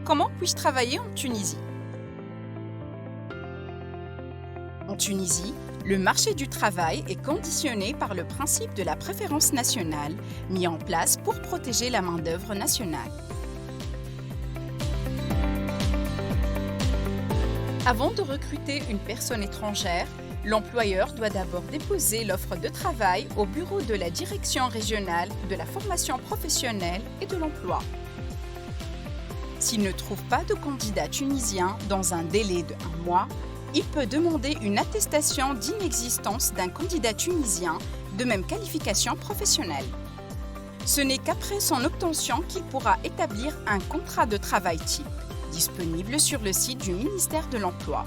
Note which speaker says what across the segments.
Speaker 1: Comment puis-je travailler en Tunisie? En Tunisie, le marché du travail est conditionné par le principe de la préférence nationale mis en place pour protéger la main-d'œuvre nationale. Avant de recruter une personne étrangère, l'employeur doit d'abord déposer l'offre de travail au bureau de la direction régionale de la formation professionnelle et de l'emploi. S'il ne trouve pas de candidat tunisien dans un délai de 1 mois, il peut demander une attestation d'inexistence d'un candidat tunisien de même qualification professionnelle. Ce n'est qu'après son obtention qu'il pourra établir un contrat de travail type, disponible sur le site du ministère de l'Emploi.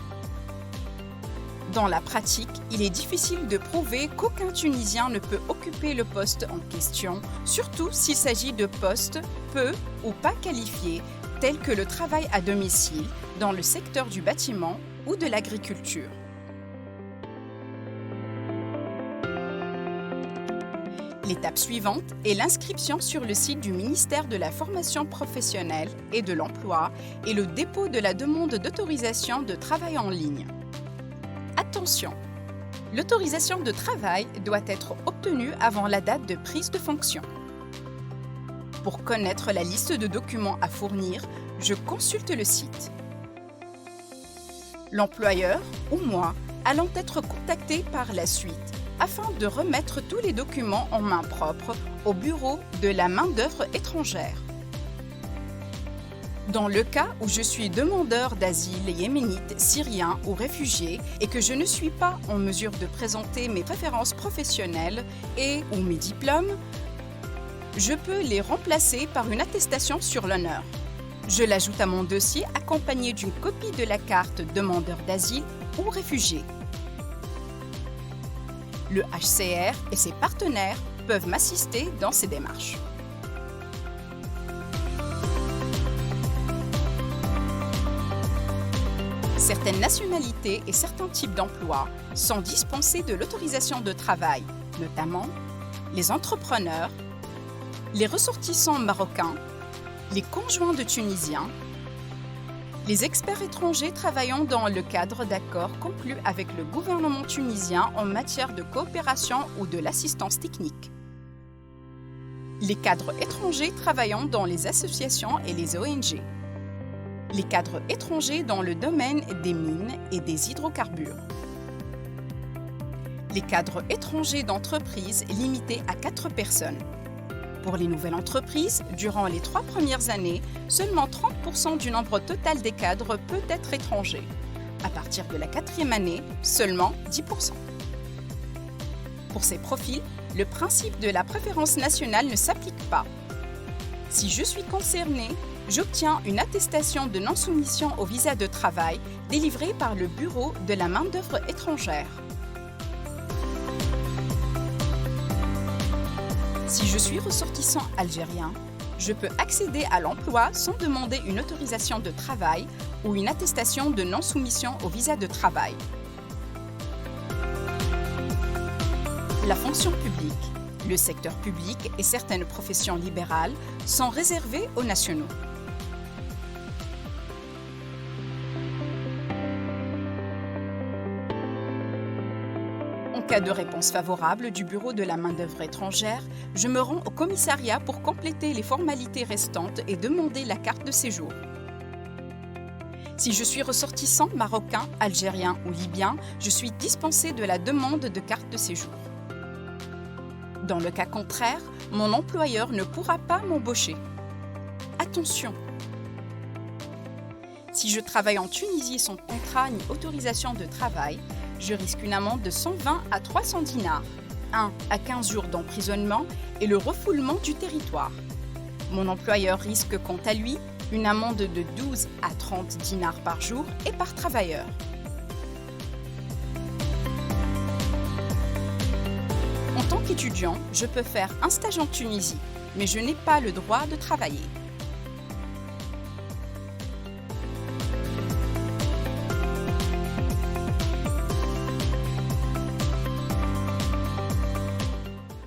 Speaker 1: Dans la pratique, il est difficile de prouver qu'aucun Tunisien ne peut occuper le poste en question, surtout s'il s'agit de postes peu ou pas qualifiés, tels que le travail à domicile dans le secteur du bâtiment ou de l'agriculture. L'étape suivante est l'inscription sur le site du ministère de la formation professionnelle et de l'emploi et le dépôt de la demande d'autorisation de travail en ligne. Attention! L'autorisation de travail doit être obtenue avant la date de prise de fonction. Pour connaître la liste de documents à fournir, je consulte le site. L'employeur ou moi allons être contactés par la suite afin de remettre tous les documents en main propre au bureau de la main-d'œuvre étrangère. Dans le cas où je suis demandeur d'asile yéménite, syrien ou réfugié et que je ne suis pas en mesure de présenter mes préférences professionnelles ou mes diplômes, je peux les remplacer par une attestation sur l'honneur. Je l'ajoute à mon dossier accompagné d'une copie de la carte demandeur d'asile ou réfugié. Le HCR et ses partenaires peuvent m'assister dans ces démarches. Certaines nationalités et certains types d'emplois sont dispensés de l'autorisation de travail, notamment les entrepreneurs, les ressortissants marocains, les conjoints de Tunisiens, les experts étrangers travaillant dans le cadre d'accords conclus avec le gouvernement tunisien en matière de coopération ou de l'assistance technique, les cadres étrangers travaillant dans les associations et les ONG, les cadres étrangers dans le domaine des mines et des hydrocarbures, les cadres étrangers d'entreprises limités à 4 personnes. Pour les nouvelles entreprises, durant les 3 premières années, seulement 30% du nombre total des cadres peut être étranger. À partir de la 4e année, seulement 10%. Pour ces profils, le principe de la préférence nationale ne s'applique pas. Si je suis concerné, j'obtiens une attestation de non-soumission au visa de travail délivrée par le bureau de la main-d'œuvre étrangère. Si je suis ressortissant algérien, je peux accéder à l'emploi sans demander une autorisation de travail ou une attestation de non-soumission au visa de travail. La fonction publique, le secteur public et certaines professions libérales sont réservées aux nationaux. En cas de réponse favorable du bureau de la main-d'œuvre étrangère, je me rends au commissariat pour compléter les formalités restantes et demander la carte de séjour. Si je suis ressortissant marocain, algérien ou libyen, je suis dispensé de la demande de carte de séjour. Dans le cas contraire, mon employeur ne pourra pas m'embaucher. Attention! Si je travaille en Tunisie sans contrat ni autorisation de travail, je risque une amende de 120 à 300 dinars, 1 à 15 jours d'emprisonnement et le refoulement du territoire. Mon employeur risque quant à lui une amende de 12 à 30 dinars par jour et par travailleur. En tant qu'étudiant, je peux faire un stage en Tunisie, mais je n'ai pas le droit de travailler.